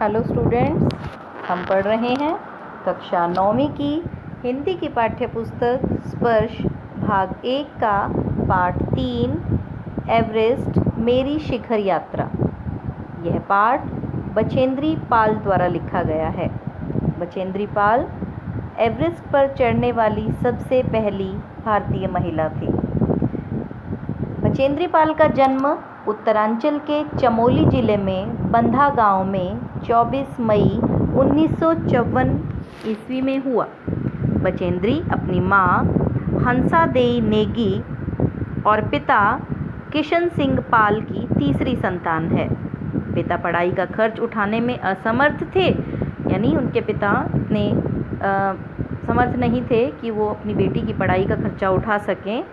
Hello students, हम पढ़ रहे हैं कक्षा 9वीं की हिंदी की पाठ्यपुस्तक स्पर्श भाग 1 का पाठ 3 एवरेस्ट मेरी शिखर यात्रा। यह पाठ बचेंद्री पाल द्वारा लिखा गया है। बचेंद्री पाल एवरेस्ट पर चढ़ने वाली सबसे पहली भारतीय महिला थी। बचेंद्री पाल का जन्म उत्तरांचल के चमोली जिले में बंधा गांव में 24 मई 1954 ईस्वी में हुआ। बचेंद्री अपनी मां हंसा देई नेगी और पिता किशन सिंह पाल की तीसरी संतान है। पिता पढ़ाई का खर्च उठाने में असमर्थ थे, यानी उनके पिता इतने समर्थ नहीं थे कि वो अपनी बेटी की पढ़ाई का खर्चा उठा सकें,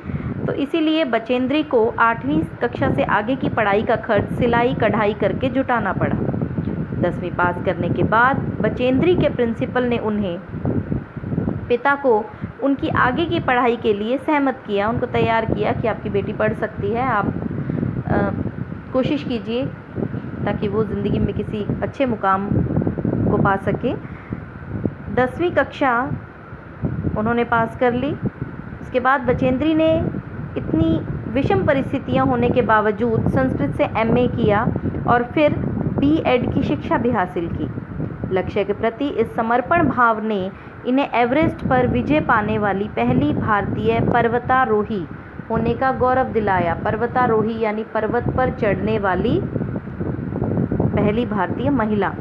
तो इसीलिए बचेंद्री को 8वीं कक्षा से आगे की पढ़ाई का खर्च सिलाई कढ़ाई करके जुटाना पड़ा। 10वीं पास करने के बाद बचेंद्री के प्रिंसिपल ने उन्हें पिता को उनकी आगे की पढ़ाई के लिए सहमत किया, उनको तैयार किया कि आपकी बेटी पढ़ सकती है, आप कोशिश कीजिए ताकि वो ज़िंदगी में किसी अच्छे मुकाम को पा सके। 10वीं कक्षा उन्होंने पास कर ली। उसके बाद बचेंद्री ने इतनी विषम परिस्थितियां होने के बावजूद संस्कृत से एमए किया और फिर बीएड की शिक्षा भी हासिल की। लक्ष्य के प्रति इस समर्पण भाव ने इन्हें एवरेस्ट पर विजय पाने वाली पहली भारतीय पर्वतारोही होने का गौरव दिलाया। पर्वतारोही यानी पर्वत पर चढ़ने वाली पहली भारतीय महिला।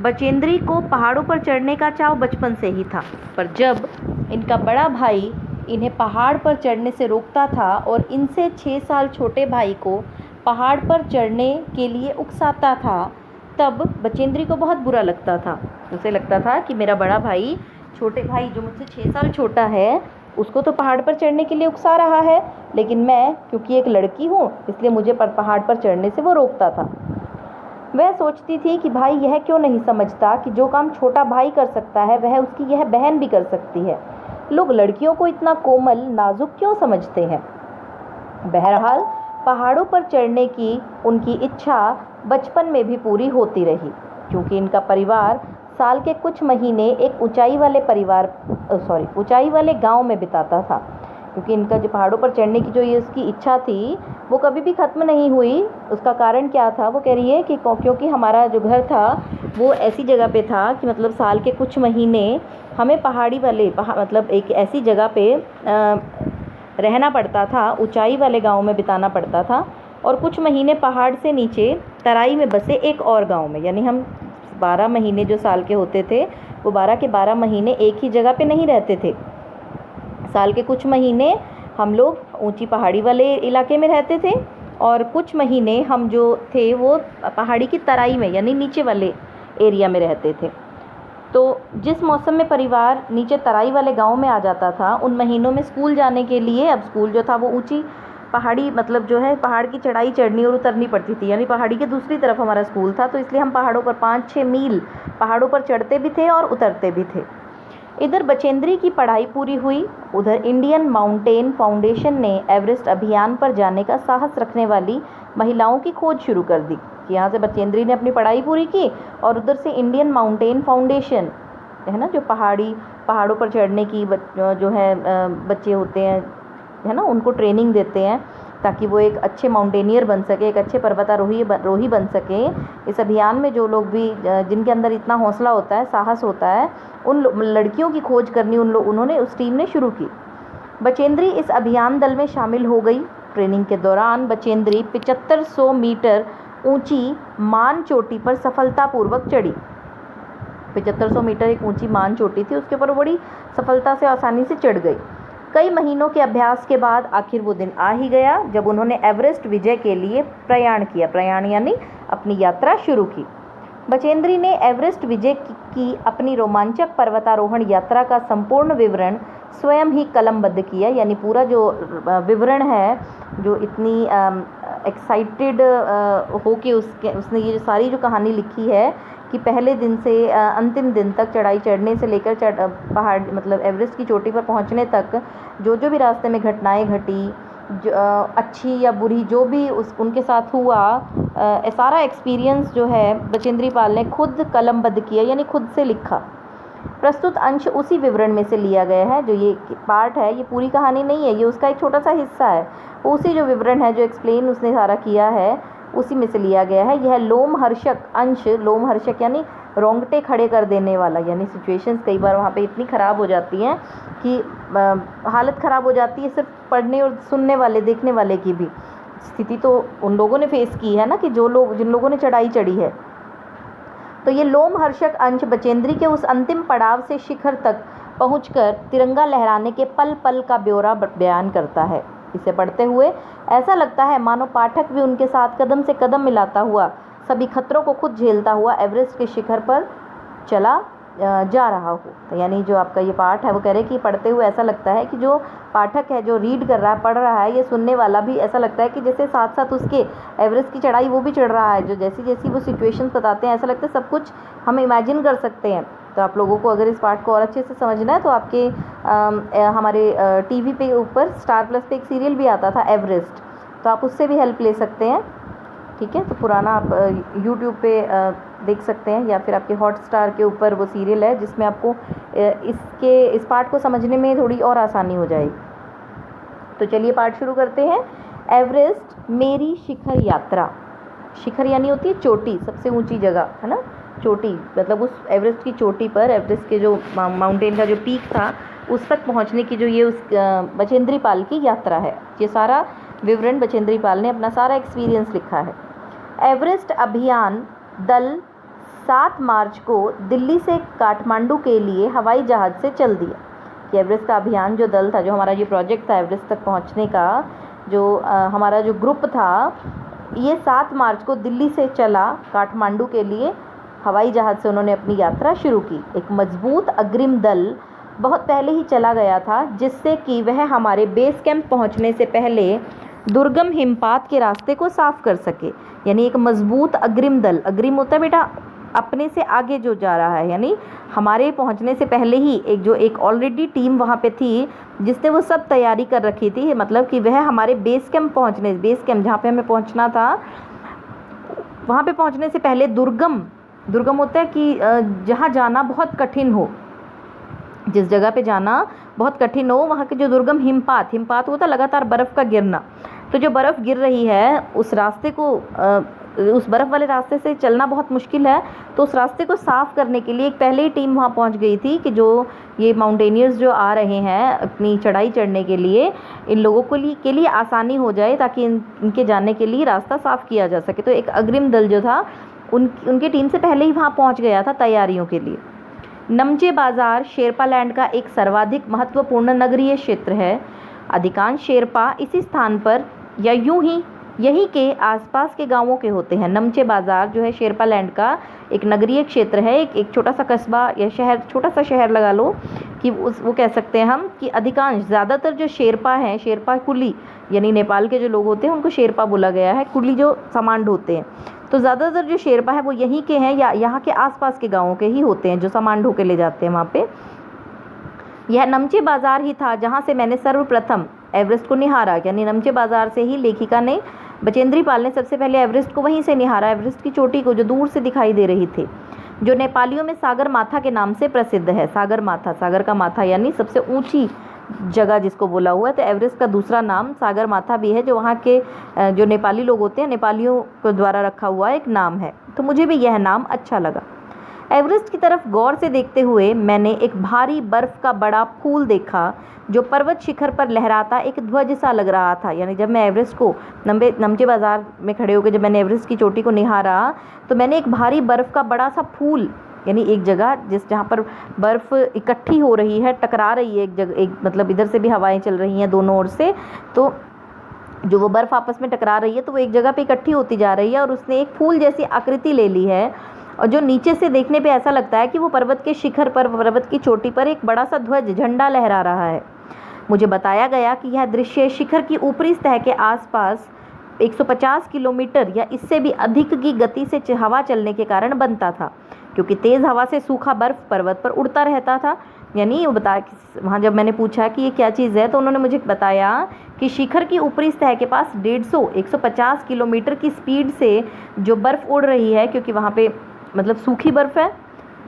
बचेंद्री को पहाड़ों पर चढ़ने का चाव बचपन से ही था, पर जब इनका बड़ा भाई इन्हें पहाड़ पर चढ़ने से रोकता था और इनसे 6 साल छोटे भाई को पहाड़ पर चढ़ने के लिए उकसाता था, तब बचेंद्री को बहुत बुरा लगता था। उसे लगता था कि मेरा बड़ा भाई, छोटे भाई जो मुझसे 6 साल छोटा है, उसको तो पहाड़ पर चढ़ने के लिए उकसा रहा है, लेकिन मैं क्योंकि एक लड़की हूँ इसलिए मुझे पहाड़ पर चढ़ने से वो रोकता था। वह सोचती थी कि भाई यह क्यों नहीं समझता कि जो काम छोटा भाई कर सकता है वह उसकी यह बहन भी कर सकती है। लोग लड़कियों को इतना कोमल नाजुक क्यों समझते हैं। बहरहाल पहाड़ों पर चढ़ने की उनकी इच्छा बचपन में भी पूरी होती रही, क्योंकि इनका परिवार साल के कुछ महीने एक ऊंचाई वाले गांव में बिताता था। क्योंकि इनका जो पहाड़ों पर चढ़ने की जो ये उसकी इच्छा थी वो कभी भी ख़त्म नहीं हुई। उसका कारण क्या था, वो कह रही है कि क्योंकि हमारा जो घर था वो ऐसी जगह पे था कि मतलब साल के कुछ महीने हमें मतलब एक ऐसी जगह पे रहना पड़ता था, ऊंचाई वाले गांव में बिताना पड़ता था, और कुछ महीने पहाड़ से नीचे तराई में बसे एक और गांव में। यानी हम 12 महीने जो साल के होते थे वो 12 के 12 महीने एक ही जगह पे नहीं रहते थे। साल के कुछ महीने हम लोग ऊंची पहाड़ी वाले इलाके में रहते थे और कुछ महीने हम जो थे वो पहाड़ी की तराई में यानी नीचे वाले एरिया में रहते थे। तो जिस मौसम में परिवार नीचे तराई वाले गांव में आ जाता था, उन महीनों में स्कूल जाने के लिए, अब स्कूल जो था वो ऊंची पहाड़ी मतलब जो है पहाड़ की चढ़ाई चढ़नी और उतरनी पड़ती थी, यानी पहाड़ी के दूसरी तरफ हमारा स्कूल था, तो इसलिए हम पहाड़ों पर 5-6 मील पहाड़ों पर चढ़ते भी थे और उतरते भी थे। इधर बचेंद्री की पढ़ाई पूरी हुई, उधर इंडियन माउंटेन फाउंडेशन ने एवरेस्ट अभियान पर जाने का साहस रखने वाली महिलाओं की खोज शुरू कर दी। कि यहाँ से बचेंद्री ने अपनी पढ़ाई पूरी की और उधर से इंडियन माउंटेन फाउंडेशन है ना, जो पहाड़ों पर चढ़ने की जो है बच्चे होते हैं है ना, उनको ट्रेनिंग देते हैं ताकि वो एक अच्छे माउंटेनियर बन सके, एक अच्छे पर्वतारोही बन सके। इस अभियान में जो लोग भी जिनके अंदर इतना हौसला होता है, साहस होता है, उन लड़कियों की खोज करनी उन्होंने उस टीम ने शुरू की। बचेंद्री इस अभियान दल में शामिल हो गई। ट्रेनिंग के दौरान बचेंद्री 7500 मीटर ऊंची मान चोटी पर सफलतापूर्वक चढ़ी। 7500 मीटर एक ऊंची मान चोटी थी, उसके ऊपर बड़ी सफलता से आसानी से चढ़ गई। कई महीनों के अभ्यास के बाद आखिर वो दिन आ ही गया जब उन्होंने एवरेस्ट विजय के लिए प्रयाण यानी अपनी यात्रा शुरू की। बचेंद्री ने एवरेस्ट विजय की अपनी रोमांचक पर्वतारोहण यात्रा का संपूर्ण विवरण स्वयं ही कलमबद्ध किया, यानी पूरा जो विवरण है, जो इतनी एक्साइटेड होके उसने ये सारी जो कहानी लिखी है कि पहले दिन से अंतिम दिन तक चढ़ाई चढ़ने से लेकर पहाड़ मतलब एवरेस्ट की चोटी पर पहुंचने तक जो भी रास्ते में घटनाएं घटी अच्छी या बुरी जो भी उनके साथ हुआ, सारा एक्सपीरियंस जो है बचेंद्री पाल ने खुद कलमबद्ध किया, यानी खुद से लिखा। प्रस्तुत अंश उसी विवरण में से लिया गया है। जो ये पार्ट है ये पूरी कहानी नहीं है, ये उसका एक छोटा सा हिस्सा है। उसी जो विवरण है, जो एक्सप्लेन उसने सारा किया है, उसी में से लिया गया है। यह लोमहर्षक अंश, लोमहर्षक यानी रोंगटे खड़े कर देने वाला, यानी सिचुएशंस कई बार वहाँ पे इतनी ख़राब हो जाती हैं कि हालत ख़राब हो जाती है, सिर्फ पढ़ने और सुनने वाले, देखने वाले की भी स्थिति तो उन लोगों ने फेस की है ना, कि जिन लोगों ने चढ़ाई चढ़ी है। तो ये लोमहर्षक अंश बचेंद्री के उस अंतिम पड़ाव से शिखर तक पहुंचकर तिरंगा लहराने के पल पल का ब्यौरा बयान करता है। इसे पढ़ते हुए ऐसा लगता है मानो पाठक भी उनके साथ कदम से कदम मिलाता हुआ, सभी खतरों को खुद झेलता हुआ एवरेस्ट के शिखर पर चला जा रहा हो। तो यानी जो आपका ये पाठ है वो कह रहे कि पढ़ते हुए ऐसा लगता है कि जो पाठक है, जो रीड कर रहा है, पढ़ रहा है, ये सुनने वाला भी ऐसा लगता है कि जैसे साथ साथ उसके एवरेस्ट की चढ़ाई वो भी चढ़ रहा है। जो जैसी जैसी वो सिचुएशंस बताते हैं, ऐसा लगता है सब कुछ हम इमेजिन कर सकते हैं। तो आप लोगों को अगर इस पाठ को और अच्छे से समझना है तो आपके हमारे टीवी पे ऊपर स्टार प्लस पे एक सीरियल भी आता था एवरेस्ट, तो आप उससे भी हेल्प ले सकते हैं। ठीक है, तो पुराना आप यूट्यूब पे देख सकते हैं, या फिर आपके हॉटस्टार के ऊपर वो सीरियल है जिसमें आपको इस पाठ को समझने में थोड़ी और आसानी हो जाएगी। तो चलिए पाठ शुरू करते हैं। एवरेस्ट मेरी शिखर यात्रा। शिखर यानी होती है चोटी, सबसे ऊंची जगह है ना, चोटी मतलब उस एवरेस्ट की चोटी पर, एवरेस्ट के जो माउंटेन का जो पीक था उस तक पहुंचने की जो ये उस बचेंद्री पाल की यात्रा है। ये सारा विवरण बचेंद्री पाल ने अपना सारा एक्सपीरियंस लिखा है। एवरेस्ट अभियान दल 7 मार्च को दिल्ली से काठमांडू के लिए हवाई जहाज़ से चल दिया। कि एवरेस्ट का अभियान जो दल था, जो हमारा ये प्रोजेक्ट था एवरेस्ट तक पहुंचने का, जो हमारा जो ग्रुप था, ये 7 मार्च को दिल्ली से चला काठमांडू के लिए। हवाई जहाज़ से उन्होंने अपनी यात्रा शुरू की। एक मजबूत अग्रिम दल बहुत पहले ही चला गया था, जिससे कि वह हमारे बेस कैंप पहुंचने से पहले दुर्गम हिमपात के रास्ते को साफ कर सके। यानी एक मजबूत अग्रिम दल, अग्रिम होता है बेटा अपने से आगे जो जा रहा है, यानी हमारे पहुंचने से पहले ही एक ऑलरेडी टीम वहाँ पे थी जिसने वो सब तैयारी कर रखी थी। मतलब कि वह हमारे बेस कैंप जहाँ पे हमें पहुंचना था, वहाँ पे पहुंचने से पहले दुर्गम होता है कि जहाँ जाना बहुत कठिन हो, जिस जगह पे जाना बहुत कठिन हो, वहाँ के जो दुर्गम हिमपात होता है लगातार बर्फ़ का गिरना। तो जो बर्फ़ गिर रही है उस रास्ते को, उस बर्फ़ वाले रास्ते से चलना बहुत मुश्किल है। तो उस रास्ते को साफ़ करने के लिए एक पहले ही टीम वहाँ पहुँच गई थी कि जो ये माउंटेनियर्स जो आ रहे हैं अपनी चढ़ाई चढ़ने के लिए, इन लोगों के लिए आसानी हो जाए, ताकि इनके जाने के लिए रास्ता साफ़ किया जा सके। तो एक अग्रिम दल जो था उनकी टीम से पहले ही वहाँ पहुँच गया था तैयारियों के लिए। नमचे बाज़ार शेरपा लैंड का एक सर्वाधिक महत्वपूर्ण नगरीय क्षेत्र है। अधिकांश शेरपा इसी स्थान पर या यूं ही यहीं के आसपास के गांवों के होते हैं। नमचे बाज़ार जो है शेरपा लैंड का एक नगरीय क्षेत्र है, एक छोटा सा कस्बा या शहर, छोटा सा शहर लगा लो कि वो कह सकते हैं हम कि अधिकांश, ज़्यादातर जो शेरपा हैं, शेरपा कुली यानी नेपाल के जो लोग होते हैं उनको शेरपा बोला गया है, कुली जो सामान ढोते हैं। तो ज़्यादातर जो शेरपा है वो यहीं के हैं या यहाँ के आसपास के गाँवों के ही होते हैं जो सामान ढो के ले जाते हैं वहाँ पे। यह नमचे बाज़ार ही था जहाँ से मैंने सर्वप्रथम एवरेस्ट को निहारा। यानी नमचे बाज़ार से ही लेखिका ने, बचेंद्री पाल ने सबसे पहले एवरेस्ट को वहीं से निहारा, एवरेस्ट की चोटी को जो दूर से दिखाई दे रही थी, जो नेपालियों में सागर माथा के नाम से प्रसिद्ध है। सागर माथा, सागर का माथा यानी सबसे ऊंची जगह जिसको बोला हुआ है। तो एवरेस्ट का दूसरा नाम सागर माथा भी है, जो वहाँ के जो नेपाली लोग होते हैं, नेपालियों के द्वारा रखा हुआ एक नाम है। तो मुझे भी यह नाम अच्छा लगा। एवरेस्ट की तरफ गौर से देखते हुए मैंने एक भारी बर्फ़ का बड़ा फूल देखा जो पर्वत शिखर पर लहराता एक ध्वज सा लग रहा था। यानी जब मैं एवरेस्ट को नमचे बाज़ार में खड़े होकर जब मैंने एवरेस्ट की चोटी को निहारा, तो मैंने एक भारी बर्फ़ का बड़ा सा फूल, यानी एक जगह जहाँ पर बर्फ़ इकट्ठी हो रही है, टकरा रही है एक जगह, मतलब इधर से भी हवाएं चल रही हैं दोनों ओर से, तो जो वो बर्फ़ आपस में टकरा रही है तो वो एक जगह पे इकट्ठी होती जा रही है और उसने एक फूल जैसी आकृति ले ली है। और जो नीचे से देखने पे ऐसा लगता है कि वो पर्वत के शिखर पर, पर्वत की चोटी पर एक बड़ा सा ध्वज, झंडा लहरा रहा है। मुझे बताया गया कि यह दृश्य शिखर की ऊपरी सतह के आसपास 150 किलोमीटर या इससे भी अधिक की गति से हवा चलने के कारण बनता था, क्योंकि तेज़ हवा से सूखा बर्फ़ पर्वत पर उड़ता रहता था, यानी वो वहाँ जब मैंने पूछा कि ये क्या चीज़ है तो उन्होंने मुझे बताया कि शिखर की ऊपरी सतह के पास 150 किलोमीटर की स्पीड से जो बर्फ़ उड़ रही है, क्योंकि वहाँ पे मतलब सूखी बर्फ़ है,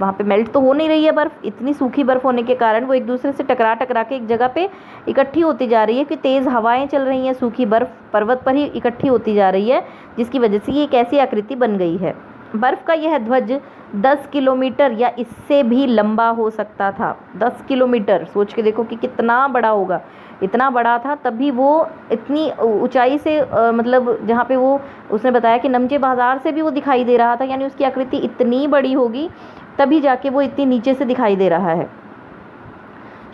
वहाँ पे मेल्ट तो हो नहीं रही है बर्फ़, इतनी सूखी बर्फ़ होने के कारण वो एक दूसरे से टकरा टकरा के एक जगह पे इकट्ठी होती जा रही है, कि तेज़ हवाएं चल रही हैं, सूखी बर्फ़ पर्वत पर ही इकट्ठी होती जा रही है, जिसकी वजह से ये एक ऐसी आकृति बन गई है। बर्फ़ का यह ध्वज 10 किलोमीटर या इससे भी लंबा हो सकता था। 10 किलोमीटर, सोच के देखो कि कितना बड़ा होगा। इतना बड़ा था, तभी वो इतनी ऊंचाई से मतलब जहाँ पे वो उसने बताया कि नमचे बाज़ार से भी वो दिखाई दे रहा था, यानी उसकी आकृति इतनी बड़ी होगी तभी जाके वो इतनी नीचे से दिखाई दे रहा है।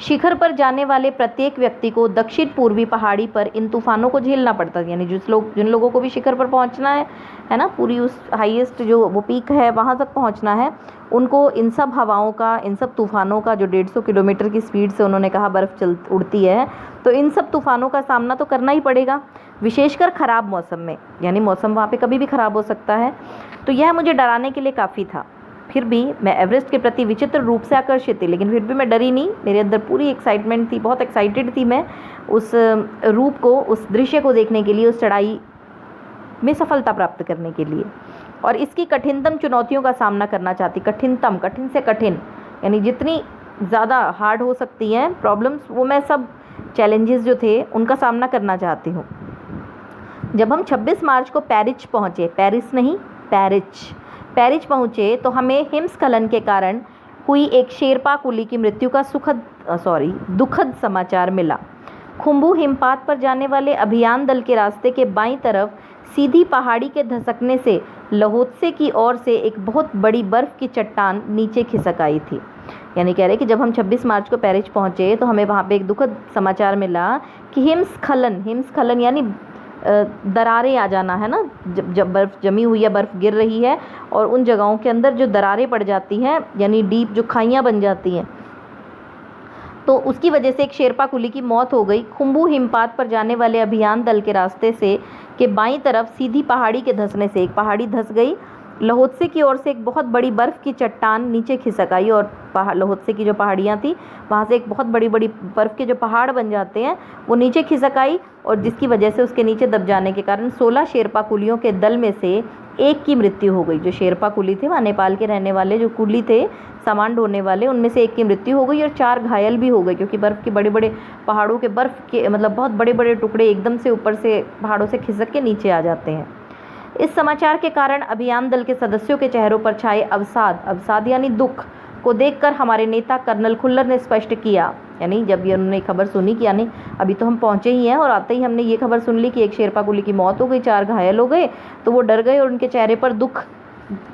शिखर पर जाने वाले प्रत्येक व्यक्ति को दक्षिण पूर्वी पहाड़ी पर इन तूफानों को झेलना पड़ता है, यानी जिन लोगों को भी शिखर पर पहुंचना है ना, पूरी उस हाईएस्ट जो वो पीक है वहां तक पहुंचना है, उनको इन सब हवाओं का, इन सब तूफानों का, जो 150 किलोमीटर की स्पीड से उन्होंने कहा बर्फ़ उड़ती है, तो इन सब तूफानों का सामना तो करना ही पड़ेगा, विशेषकर ख़राब मौसम में, यानी मौसम वहाँ पर कभी भी ख़राब हो सकता है। तो यह मुझे डराने के लिए काफ़ी था। फिर भी मैं एवरेस्ट के प्रति विचित्र रूप से आकर्षित थी, लेकिन फिर भी मैं डरी नहीं। मेरे अंदर पूरी एक्साइटमेंट थी, बहुत एक्साइटेड थी मैं उस रूप को, उस दृश्य को देखने के लिए, उस चढ़ाई में सफलता प्राप्त करने के लिए, और इसकी कठिनतम चुनौतियों का सामना करना चाहती। कठिनतम, कठिन से कठिन, यानी जितनी ज़्यादा हार्ड हो सकती हैं प्रॉब्लम्स, वो मैं सब चैलेंजेस जो थे उनका सामना करना चाहती हूँ। जब हम 26 मार्च को पेरिस पहुँचे, पेरिस पहुँचे तो हमें हिमस्खलन के कारण हुई एक शेरपा कुली की मृत्यु का दुखद समाचार मिला। खुम्बू हिमपात पर जाने वाले अभियान दल के रास्ते के बाईं तरफ सीधी पहाड़ी के धसकने से लहोत्से की ओर से एक बहुत बड़ी बर्फ़ की चट्टान नीचे खिसक आई थी। यानी कह रहे कि जब हम 26 मार्च को पेरिस पहुँचे तो हमें वहाँ पे एक दुखद समाचार मिला कि हिमस्खलन यानी दरारें आ जाना, है ना, जब बर्फ़ जमी हुई है, बर्फ़ गिर रही है और उन जगहों के अंदर जो दरारें पड़ जाती हैं, यानी डीप जो खाइयाँ बन जाती हैं, तो उसकी वजह से एक शेरपा कुली की मौत हो गई। खुम्बू हिमपात पर जाने वाले अभियान दल के रास्ते से के बाईं तरफ सीधी पहाड़ी के धंसने से एक पहाड़ी धंस गई। लहोत्से की ओर से एक बहुत बड़ी बर्फ़ की चट्टान नीचे खिसक आई और लहोत्से की जो पहाड़ियाँ थी वहाँ से एक बहुत बड़ी बड़ी बर्फ़ के जो पहाड़ बन जाते हैं वो नीचे खिसक आई, और जिसकी वजह से उसके नीचे दब जाने के कारण 16 शेरपा कुलियों के दल में से एक की मृत्यु हो गई। जो शेरपा कुली थे, वहाँ नेपाल के रहने वाले जो कुली थे, सामान ढोने वाले, उनमें से एक की मृत्यु हो गई और 4 घायल भी हो गए, क्योंकि बर्फ़ के बड़े बड़े पहाड़ों के बर्फ़ के मतलब बहुत बड़े बड़े टुकड़े एकदम से ऊपर से पहाड़ों से खिसक के नीचे आ जाते हैं। इस समाचार के कारण अभियान दल के सदस्यों के चेहरों पर छाए अवसाद यानी दुख को देखकर हमारे नेता कर्नल खुल्लर ने स्पष्ट किया, यानी जब ये उन्होंने खबर सुनी कि यानी अभी तो हम पहुंचे ही हैं और आते ही हमने ये खबर सुन ली कि एक शेरपा कुली की मौत हो गई, 4 घायल हो गए, तो वो डर गए और उनके चेहरे पर दुख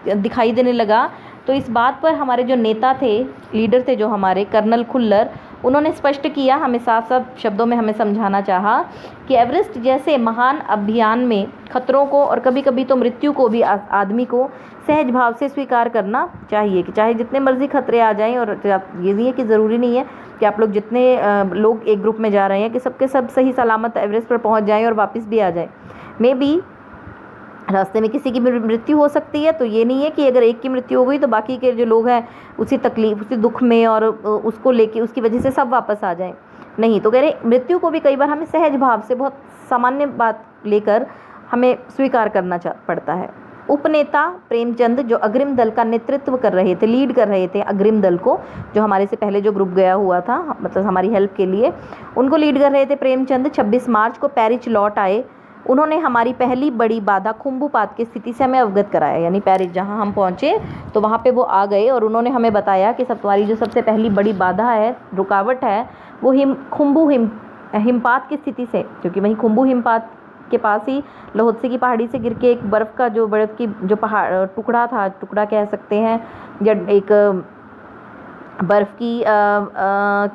दिखाई देने लगा। तो इस बात पर हमारे जो नेता थे, लीडर थे जो हमारे कर्नल खुल्लर, उन्होंने स्पष्ट किया, हमें साफ साफ शब्दों में हमें समझाना चाहा कि एवरेस्ट जैसे महान अभियान में खतरों को और कभी कभी तो मृत्यु को भी आदमी को सहज भाव से स्वीकार करना चाहिए, कि चाहे जितने मर्जी खतरे आ जाएं, और ये नहीं है कि ज़रूरी नहीं है कि आप लोग जितने लोग एक ग्रुप में जा रहे हैं कि सबके सब सही सलामत एवरेस्ट पर पहुंच जाएं और वापस भी आ जाएं। मे बी रास्ते में किसी की मृत्यु हो सकती है, तो ये नहीं है कि अगर एक की मृत्यु हो गई तो बाकी के जो लोग हैं उसी तकलीफ, उसी दुख में और उसको लेके उसकी वजह से सब वापस आ जाएं। नहीं, तो कह रहे मृत्यु को भी कई बार हमें सहज भाव से, बहुत सामान्य बात लेकर हमें स्वीकार करना पड़ता है। उपनेता प्रेमचंद जो अग्रिम दल का नेतृत्व कर रहे थे, लीड कर रहे थे अग्रिम दल को, जो हमारे से पहले जो ग्रुप गया हुआ था, मतलब हमारी हेल्प के लिए, उनको लीड कर रहे थे प्रेमचंद, 26 मार्च को पेरिस लौट आए। उन्होंने हमारी पहली बड़ी बाधा खुम्बूपात की स्थिति से हमें अवगत कराया, यानी पेरिस जहां हम पहुंचे तो वहां पे वो आ गए और उन्होंने हमें बताया कि तुम्हारी जो सबसे पहली बड़ी बाधा है, रुकावट है, वो खुम्बू हिमपात की स्थिति से, क्योंकि वहीं खुम्बू हिमपात के पास ही लहोत्से की पहाड़ी से गिर के एक बर्फ़ की जो पहाड़ टुकड़ा कह सकते हैं, या एक बर्फ़ की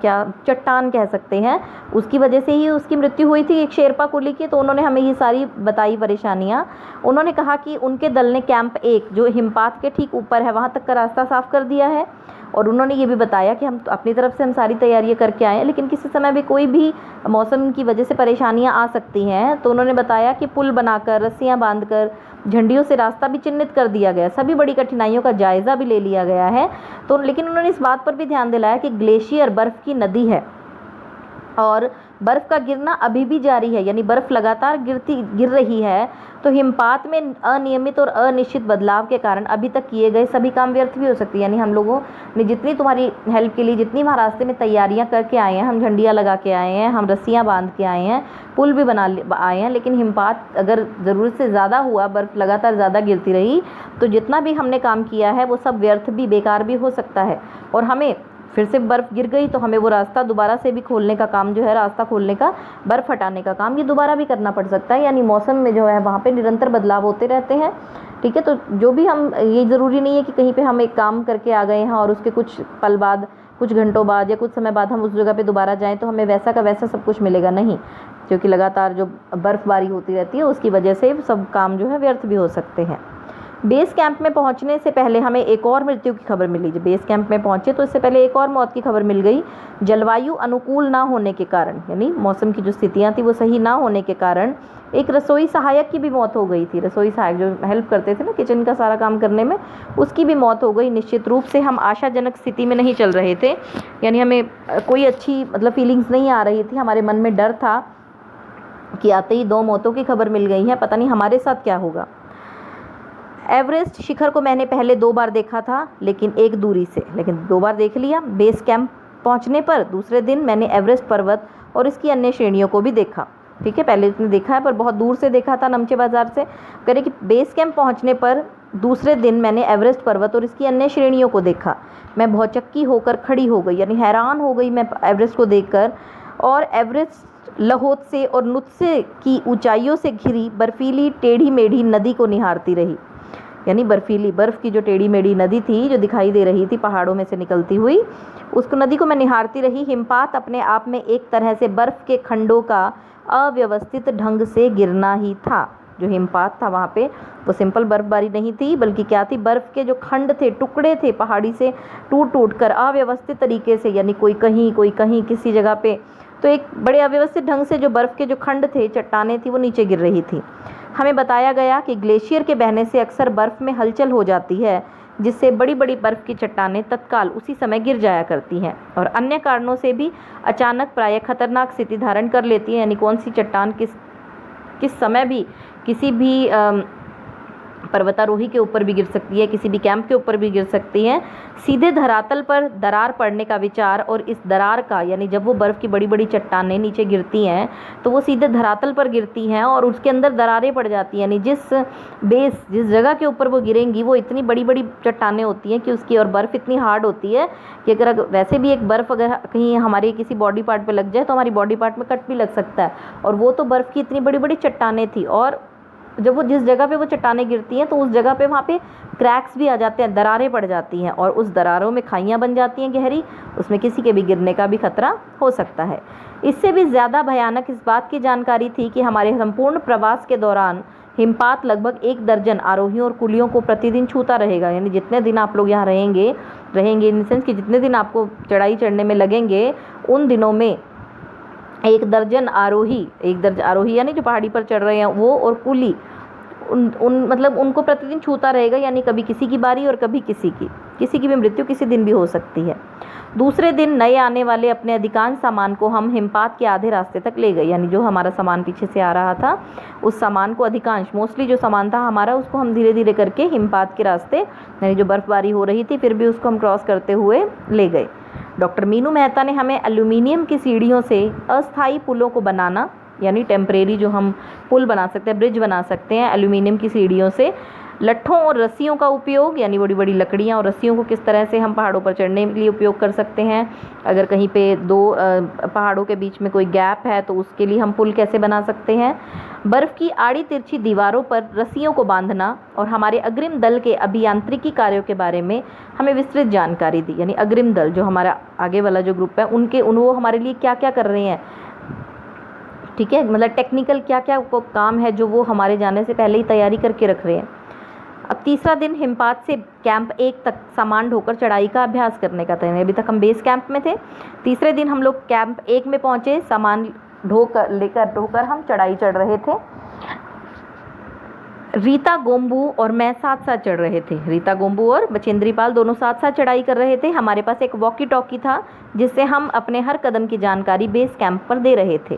क्या चट्टान कह सकते हैं, उसकी वजह से ही उसकी मृत्यु हुई थी एक शेरपा कुली की। तो उन्होंने हमें ये सारी बताई परेशानियाँ। उन्होंने कहा कि उनके दल ने कैंप 1 जो हिमपात के ठीक ऊपर है वहाँ तक का रास्ता साफ़ कर दिया है, और उन्होंने ये भी बताया कि हम अपनी तरफ से हम सारी तैयारियां करके आए हैं, लेकिन किसी समय भी कोई भी मौसम की वजह से परेशानियां आ सकती हैं। तो उन्होंने बताया कि पुल बनाकर, रस्सियां बांधकर, झंडियों से रास्ता भी चिन्हित कर दिया गया, सभी बड़ी कठिनाइयों का जायज़ा भी ले लिया गया है। तो लेकिन उन्होंने इस बात पर भी ध्यान दिलाया कि ग्लेशियर बर्फ़ की नदी है और बर्फ़ का गिरना अभी भी जारी है, यानी बर्फ़ लगातार गिर रही है। तो हिमपात में अनियमित और अनिश्चित बदलाव के कारण अभी तक किए गए सभी काम व्यर्थ भी हो सकते हैं। यानी हम लोगों ने जितनी तुम्हारी हेल्प के लिए जितनी वहाँ रास्ते में तैयारियां करके आए हैं, हम झंडियाँ लगा के आए हैं, हम रस्सियाँ बांध के आए हैं, पुल भी बना आए हैं, लेकिन हिमपात अगर ज़रूरत से ज़्यादा हुआ, बर्फ़ लगातार ज़्यादा गिरती रही, तो जितना भी हमने काम किया है वो सब व्यर्थ भी, बेकार भी हो सकता है। और हमें फिर से बर्फ़ गिर गई तो हमें वो रास्ता दोबारा से भी खोलने का काम जो है, रास्ता खोलने का, बर्फ़ हटाने का काम, ये दोबारा भी करना पड़ सकता है। यानी मौसम में जो है वहाँ पे निरंतर बदलाव होते रहते हैं। ठीक है, तो जो भी हम, ये ज़रूरी नहीं है कि कहीं पे हम एक काम करके आ गए हैं और उसके कुछ पल बाद, कुछ घंटों बाद या कुछ समय बाद हम उस जगह पे दोबारा जाएँ तो हमें वैसा का वैसा सब कुछ मिलेगा, नहीं। क्योंकि लगातार जो बर्फ़बारी होती रहती है उसकी वजह से सब काम जो है व्यर्थ भी हो सकते हैं। बेस कैंप में पहुंचने से पहले हमें एक और मृत्यु की खबर मिली। जब बेस कैंप में पहुंचे तो इससे पहले एक और मौत की खबर मिल गई। जलवायु अनुकूल ना होने के कारण, यानी मौसम की जो स्थितियां थी वो सही ना होने के कारण एक रसोई सहायक की भी मौत हो गई थी। रसोई सहायक जो हेल्प करते थे ना किचन का सारा काम करने में, उसकी भी मौत हो गई। निश्चित रूप से हम आशाजनक स्थिति में नहीं चल रहे थे, यानी हमें कोई अच्छी मतलब फीलिंग्स नहीं आ रही थी। हमारे मन में डर था कि आते ही 2 मौतों की खबर मिल गई है, पता नहीं हमारे साथ क्या होगा। एवरेस्ट शिखर को मैंने पहले 2 बार देखा था, लेकिन एक दूरी से, लेकिन 2 बार देख लिया। बेस कैंप पहुंचने पर दूसरे दिन मैंने एवरेस्ट पर्वत और इसकी अन्य श्रेणियों को भी देखा। ठीक है, पहले इसने देखा है पर बहुत दूर से देखा था, नमचे बाज़ार से। करें कि बेस कैंप पहुंचने पर दूसरे दिन मैंने एवरेस्ट पर्वत और इसकी अन्य श्रेणियों को देखा। मैं भौचक्की होकर खड़ी हो गई, यानी हैरान हो गई मैं एवरेस्ट को देखकर। और एवरेस्ट लहोत्से और नुत्से की ऊंचाइयों से घिरी बर्फीली टेढ़ी मेढ़ी नदी को निहारती रही। यानी बर्फीली, बर्फ़ की जो टेढ़ी मेढ़ी नदी थी जो दिखाई दे रही थी पहाड़ों में से निकलती हुई, उसको नदी को मैं निहारती रही। हिमपात अपने आप में एक तरह से बर्फ़ के खंडों का अव्यवस्थित ढंग से गिरना ही था। जो हिमपात था वहाँ पे वो सिंपल बर्फबारी नहीं थी, बल्कि क्या थी, बर्फ़ के जो खंड थे, टुकड़े थे, पहाड़ी से टूट टूट कर अव्यवस्थित तरीके से, यानी कोई कहीं किसी जगह पे, तो एक बड़े अव्यवस्थित ढंग से जो बर्फ़ के जो खंड थे, चट्टानें थी, वो नीचे गिर रही थी। हमें बताया गया कि ग्लेशियर के बहने से अक्सर बर्फ़ में हलचल हो जाती है, जिससे बड़ी बड़ी बर्फ़ की चट्टानें तत्काल उसी समय गिर जाया करती हैं और अन्य कारणों से भी अचानक प्रायः खतरनाक स्थिति धारण कर लेती है। यानी कौन सी चट्टान किस समय भी किसी भी पर्वतारोही के ऊपर भी गिर सकती है, किसी भी कैंप के ऊपर भी गिर सकती है। सीधे धरातल पर दरार पड़ने का विचार और इस दरार का, यानी जब वो बर्फ़ की बड़ी बड़ी चट्टानें नीचे गिरती हैं तो वो सीधे धरातल पर गिरती हैं और उसके अंदर दरारें पड़ जाती हैं। यानी जिस जगह के ऊपर वो गिरेंगी वो इतनी बड़ी बड़ी चट्टानें होती हैं कि उसकी, और बर्फ़ इतनी हार्ड होती है कि अगर वैसे भी एक बर्फ़ अगर कहीं हमारे किसी बॉडी पार्ट पर लग जाए तो हमारी बॉडी पार्ट में कट भी लग सकता है। और वो तो बर्फ़ की इतनी बड़ी बड़ी चट्टानें थी, और जब वो जिस जगह पे वो चट्टानें गिरती हैं तो उस जगह पे वहाँ पे क्रैक्स भी आ जाते हैं, दरारें पड़ जाती हैं और उस दरारों में खाइयाँ बन जाती हैं गहरी, उसमें किसी के भी गिरने का भी खतरा हो सकता है। इससे भी ज़्यादा भयानक इस बात की जानकारी थी कि हमारे संपूर्ण प्रवास के दौरान हिमपात लगभग 1 दर्जन आरोहियों और कुलियों को प्रतिदिन छूता रहेगा। यानी जितने दिन आप लोग यहाँ रहेंगे इन सेंस कि जितने दिन आपको चढ़ाई चढ़ने में लगेंगे, उन दिनों में 1 दर्जन आरोही यानी जो पहाड़ी पर चढ़ रहे हैं वो, और कुली मतलब उनको प्रतिदिन छूता रहेगा। यानी कभी किसी की बारी और कभी किसी की भी मृत्यु किसी दिन भी हो सकती है। दूसरे दिन नए आने वाले अपने अधिकांश सामान को हम हिमपात के आधे रास्ते तक ले गए। यानी जो हमारा सामान पीछे से आ रहा था उस सामान को, अधिकांश मोस्टली जो सामान था हमारा, उसको हम धीरे धीरे करके हिमपात के रास्ते, यानी जो बर्फ़बारी हो रही थी फिर भी उसको हम क्रॉस करते हुए ले गए। डॉक्टर मीनू मेहता ने हमें एल्यूमिनियम की सीढ़ियों से अस्थायी पुलों को बनाना, यानी टेम्परेरी जो हम पुल बना सकते हैं, ब्रिज बना सकते हैं एल्यूमिनियम की सीढ़ियों से, लट्ठों और रस्सियों का उपयोग, यानी बड़ी बड़ी लकड़ियाँ और रस्सियों को किस तरह से हम पहाड़ों पर चढ़ने के लिए उपयोग कर सकते हैं। अगर कहीं पे 2 पहाड़ों के बीच में कोई गैप है तो उसके लिए हम पुल कैसे बना सकते हैं। बर्फ़ की आड़ी तिरछी दीवारों पर रस्सियों को बांधना और हमारे अग्रिम दल के अभियांत्रिकी कार्यों के बारे में हमें विस्तृत जानकारी दी। यानी अग्रिम दल जो हमारा आगे वाला जो ग्रुप है वो हमारे लिए क्या क्या कर रहे हैं, ठीक है, मतलब टेक्निकल क्या क्या काम है जो वो हमारे जाने से पहले ही तैयारी करके रख रहे हैं। अब तीसरा दिन हिमपात से कैंप 1 तक सामान ढोकर चढ़ाई का अभ्यास करने का था। अभी तक हम बेस कैंप में थे। तीसरे दिन हम लोग कैंप 1 में पहुँचे, सामान ढोकर हम चढ़ाई चढ़ रहे थे। रीता गोम्बू और मैं साथ साथ चढ़ रहे थे। रीता गोम्बू और बचेंद्री पाल दोनों साथ साथ चढ़ाई कर रहे थे। हमारे पास एक वॉकी टॉकी था जिससे हम अपने हर कदम की जानकारी बेस कैंप पर दे रहे थे।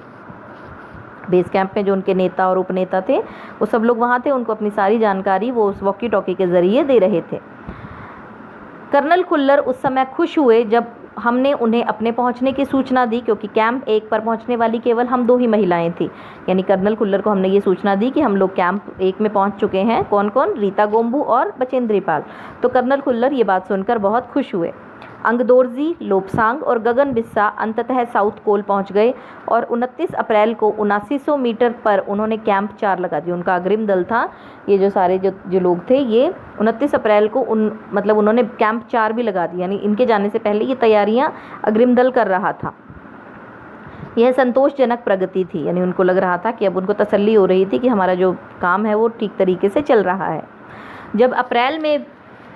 बेस कैंप में जो उनके नेता और उपनेता थे वो सब लोग वहाँ थे, उनको अपनी सारी जानकारी वो उस वॉकी टॉकी के ज़रिए दे रहे थे। कर्नल खुल्लर उस समय खुश हुए जब हमने उन्हें अपने पहुंचने की सूचना दी, क्योंकि कैंप 1 पर पहुंचने वाली केवल हम 2 ही महिलाएं थी। यानी कर्नल खुल्लर को हमने ये सूचना दी कि हम लोग कैंप 1 में पहुंच चुके हैं। कौन कौन? रीता गोम्बू और बचेंद्री पाल। तो कर्नल खुल्लर ये बात सुनकर बहुत खुश हुए। अंगदोर्जी, लोपसांग और गगन बिस्सा अंततः साउथ कोल पहुंच गए और 29 अप्रैल को 7900 मीटर पर उन्होंने कैंप 4 लगा दिया। उनका अग्रिम दल था, ये जो सारे जो लोग थे, ये 29 अप्रैल को उन्होंने कैंप 4 भी लगा दिया। यानी इनके जाने से पहले ये तैयारियां अग्रिम दल कर रहा था। यह संतोषजनक प्रगति थी, यानी उनको लग रहा था कि अब उनको तसल्ली हो रही थी कि हमारा जो काम है वो ठीक तरीके से चल रहा है। जब अप्रैल में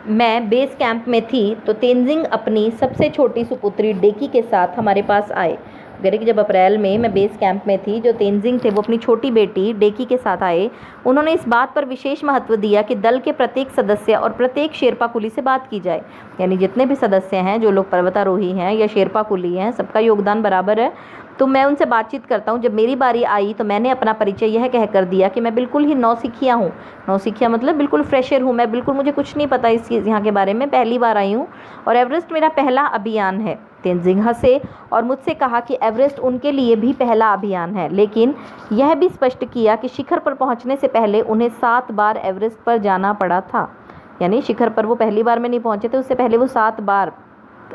मैं बेस कैंप में थी तो तेंजिंग अपनी सबसे छोटी सुपुत्री डेकी के साथ हमारे पास आए। कह रहे कि जब अप्रैल में मैं बेस कैंप में थी, जो तेंजिंग थे वो अपनी छोटी बेटी डेकी के साथ आए। उन्होंने इस बात पर विशेष महत्व दिया कि दल के प्रत्येक सदस्य और प्रत्येक शेरपा कुली से बात की जाए। यानी जितने भी सदस्य हैं, जो लोग पर्वतारोही हैं या शेरपा कुली हैं, सबका योगदान बराबर है। तो मैं उनसे बातचीत करता हूँ। जब मेरी बारी आई तो मैंने अपना परिचय यह कह कर दिया कि मैं बिल्कुल ही नौसिखिया हूँ। नौसिखिया मतलब बिल्कुल फ्रेशर हूँ, मैं बिल्कुल, मुझे कुछ नहीं पता इस चीज़ यहाँ के बारे में, पहली बार आई हूँ और एवरेस्ट मेरा पहला अभियान है। तेंजिंग हंसे और मुझसे कहा कि एवरेस्ट उनके लिए भी पहला अभियान है, लेकिन यह भी स्पष्ट किया कि शिखर पर पहुँचने से पहले उन्हें 7 बार एवरेस्ट पर जाना पड़ा था। यानी शिखर पर वो पहली बार में नहीं पहुँचे थे, उससे पहले वो 7 बार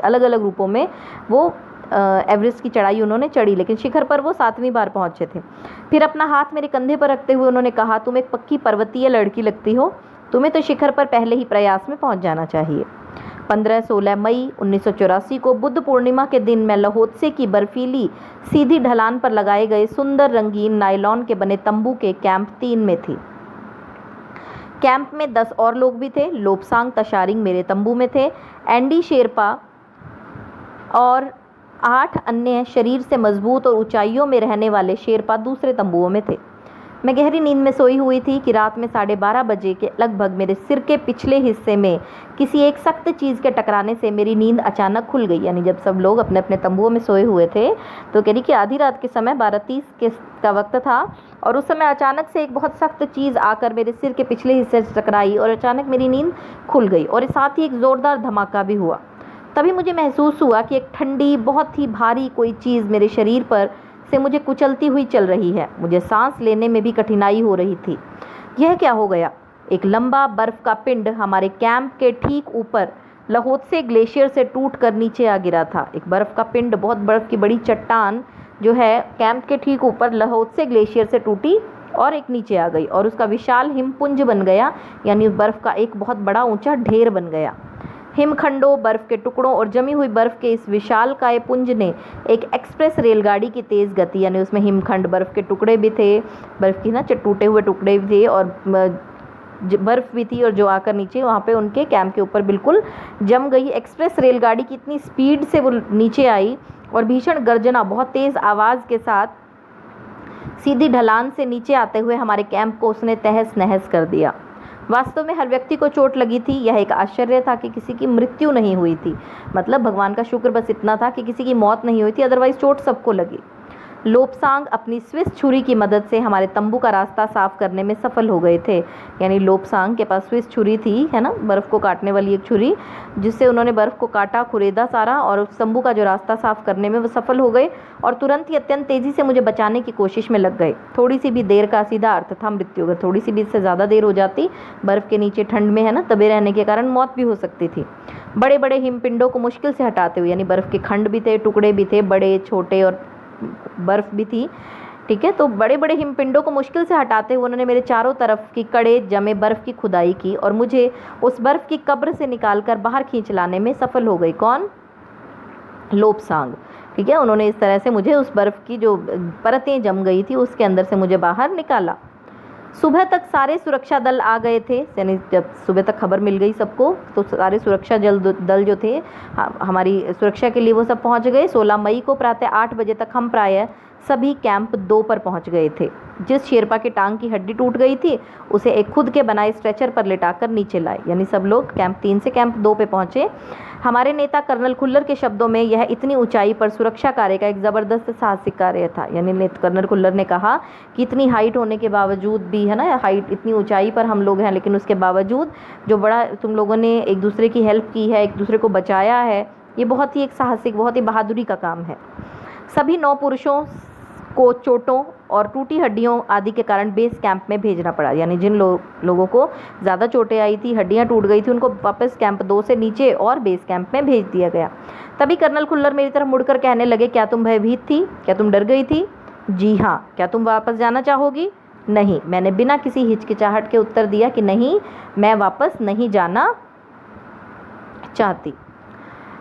अलग अलग रूपों में वो एवरेस्ट की चढ़ाई उन्होंने चढ़ी, लेकिन शिखर पर वो 7वीं बार पहुंचे थे। फिर अपना हाथ मेरे कंधे पर रखते हुए उन्होंने कहा, तुम एक पक्की पर्वतीय लड़की लगती हो, तुम्हें तो शिखर पर पहले ही प्रयास में पहुंच जाना चाहिए। 15-16 मई 1984 को बुद्ध पूर्णिमा के दिन मैं लहोत्से की बर्फीली सीधी ढलान पर लगाए गए सुंदर रंगीन नायलॉन के बने तंबू के कैंप 3 में थी। कैंप में 10 और लोग भी थे। लोपसांग तशारिंग मेरे तंबू में थे। एंडी शेरपा और 8 अन्य शरीर से मजबूत और ऊंचाइयों में रहने वाले शेरपा दूसरे तंबुओं में थे। मैं गहरी नींद में सोई हुई थी कि रात में 12:30 बजे के लगभग मेरे सिर के पिछले हिस्से में किसी एक सख्त चीज़ के टकराने से मेरी नींद अचानक खुल गई। यानी जब सब लोग अपने अपने तंबुओं में सोए हुए थे तो कह रही कि आधी रात के समय 12:30 का वक्त था और उस समय अचानक से एक बहुत सख्त चीज़ आकर मेरे सिर के पिछले हिस्से से टकराई और अचानक मेरी नींद खुल गई और साथ ही एक ज़ोरदार धमाका भी हुआ। तभी मुझे महसूस हुआ कि एक ठंडी, बहुत ही भारी कोई चीज़ मेरे शरीर पर से मुझे कुचलती हुई चल रही है। मुझे सांस लेने में भी कठिनाई हो रही थी। यह क्या हो गया? एक लंबा बर्फ़ का पिंड हमारे कैंप के ठीक ऊपर लहोत्से ग्लेशियर से टूट कर नीचे आ गिरा था। एक बर्फ़ का पिंड, बहुत बर्फ़ की बड़ी चट्टान जो है कैंप के ठीक ऊपर लहोत्से ग्लेशियर से टूटी और एक नीचे आ गई और उसका विशाल हिमपुंज बन गया। यानी बर्फ़ का एक बहुत बड़ा ऊंचा ढेर बन गया। हिमखंडों, बर्फ़ के टुकड़ों और जमी हुई बर्फ़ के इस विशालकाय पुंज ने एक एक्सप्रेस रेलगाड़ी की तेज़ गति, यानी उसमें हिमखंड, बर्फ़ के टुकड़े भी थे, बर्फ़ की ना टूटे हुए टुकड़े भी थे और बर्फ़ भी थी और जो आकर नीचे वहाँ पे उनके कैंप के ऊपर बिल्कुल जम गई। एक्सप्रेस रेलगाड़ी की इतनी स्पीड से वो नीचे आई और भीषण गर्जना बहुत तेज़ आवाज़ के साथ सीधी ढलान से नीचे आते हुए हमारे कैंप को उसने तहस नहस कर दिया। वास्तव में हर व्यक्ति को चोट लगी थी। यह एक आश्चर्य था कि किसी की मृत्यु नहीं हुई थी। मतलब भगवान का शुक्र बस इतना था कि किसी की मौत नहीं हुई थी, अदरवाइज चोट सबको लगी। लोपसांग अपनी स्विस छुरी की मदद से हमारे तंबू का रास्ता साफ करने में सफल हो गए थे। यानी लोपसांग के पास स्विस छुरी थी, है ना, बर्फ़ को काटने वाली एक छुरी, जिससे उन्होंने बर्फ़ को काटा, खुरेदा सारा और उस तंबू का जो रास्ता साफ करने में वो सफल हो गए और तुरंत ही अत्यंत तेज़ी से मुझे बचाने की कोशिश में लग गए। थोड़ी सी भी देर का सीधा अर्थ था मृत्यु। अगर थोड़ी सी भी इससे ज़्यादा देर हो जाती, बर्फ़ के नीचे ठंड में, है ना, दबे रहने के कारण मौत भी हो सकती थी। बड़े बड़े हिमपिंडों को मुश्किल से हटाते हुए, यानी बर्फ़ के खंड भी थे, टुकड़े भी थे, बड़े छोटे और बर्फ़ भी थी, ठीक है, तो बड़े बड़े हिमपिंडों को मुश्किल से हटाते हुए उन्होंने मेरे चारों तरफ की कड़े जमे बर्फ़ की खुदाई की और मुझे उस बर्फ़ की कब्र से निकालकर बाहर खींच लाने में सफल हो गई। कौन? लोपसांग, ठीक है। उन्होंने इस तरह से मुझे उस बर्फ़ की जो परतें जम गई थी उसके अंदर से मुझे बाहर निकाला। सुबह तक सारे सुरक्षा दल आ गए थे, यानी जब सुबह तक खबर मिल गई सबको तो सारे सुरक्षा दल जो थे हमारी सुरक्षा के लिए वो सब पहुंच गए। 16 मई को प्रातः 8 बजे तक हम प्रायः सभी कैंप 2 पर पहुंच गए थे। जिस शेरपा की टांग की हड्डी टूट गई थी उसे एक खुद के बनाए स्ट्रेचर पर लिटाकर नीचे लाए, यानी सब लोग कैंप 3 से कैंप 2 पे पहुंचे। हमारे नेता कर्नल खुल्लर के शब्दों में यह इतनी ऊंचाई पर सुरक्षा कार्य का एक ज़बरदस्त साहसिक कार्य था, यानी कर्नल खुल्लर ने कहा कि इतनी हाइट होने के बावजूद भी, है ना, हाइट इतनी ऊंचाई पर हम लोग हैं लेकिन उसके बावजूद जो बड़ा तुम लोगों ने एक दूसरे की हेल्प की है, एक दूसरे को बचाया है, ये बहुत ही एक साहसिक, बहुत ही बहादुरी का काम है। सभी 9 पुरुषों को चोटों और टूटी हड्डियों आदि के कारण बेस कैंप में भेजना पड़ा, यानी जिन लोगों को ज़्यादा चोटें आई थी, हड्डियां टूट गई थी, उनको वापस कैंप 2 से नीचे और बेस कैंप में भेज दिया गया। तभी कर्नल खुल्लर मेरी तरफ मुड़कर कहने लगे, क्या तुम भयभीत थी? क्या तुम डर गई थी? जी हाँ। क्या तुम वापस जाना चाहोगी? नहीं। मैंने बिना किसी हिचकिचाहट के उत्तर दिया कि नहीं, मैं वापस नहीं जाना चाहती।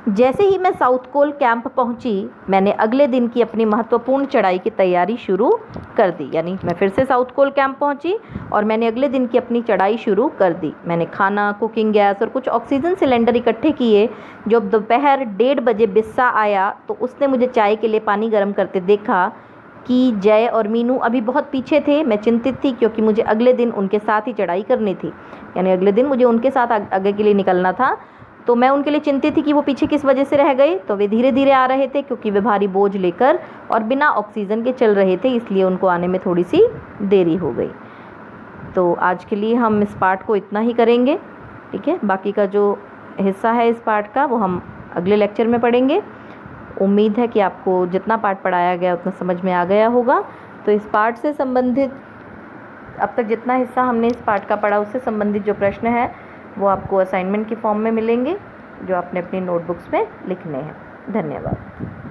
जैसे ही मैं साउथ कोल कैंप पहुंची, मैंने अगले दिन की अपनी महत्वपूर्ण चढ़ाई की तैयारी शुरू कर दी, यानी मैं फिर से साउथ कोल कैंप पहुंची और मैंने अगले दिन की अपनी चढ़ाई शुरू कर दी। मैंने खाना, कुकिंग गैस और कुछ ऑक्सीजन सिलेंडर इकट्ठे किए। जब दोपहर 1:30 बजे बिस्सा आया तो उसने मुझे चाय के लिए पानी गर्म करते देखा कि जय और मीनू अभी बहुत पीछे थे। मैं चिंतित थी क्योंकि मुझे अगले दिन उनके साथ ही चढ़ाई करनी थी, यानी अगले दिन मुझे उनके साथ आगे के लिए निकलना था। तो मैं उनके लिए चिंतित थी कि वो पीछे किस वजह से रह गए। तो वे धीरे धीरे आ रहे थे क्योंकि वे भारी बोझ लेकर और बिना ऑक्सीजन के चल रहे थे, इसलिए उनको आने में थोड़ी सी देरी हो गई। तो आज के लिए हम इस पार्ट को इतना ही करेंगे, ठीक है। बाकी का जो हिस्सा है इस पार्ट का वो हम अगले लेक्चर में पढ़ेंगे। उम्मीद है कि आपको जितना पार्ट पढ़ाया गया उतना समझ में आ गया होगा। तो इस पार्ट से संबंधित अब तक जितना हिस्सा हमने इस पार्ट का पढ़ा उससे संबंधित जो प्रश्न है वो आपको असाइनमेंट की फॉर्म में मिलेंगे, जो आपने अपनी नोटबुक्स में लिखने हैं। धन्यवाद।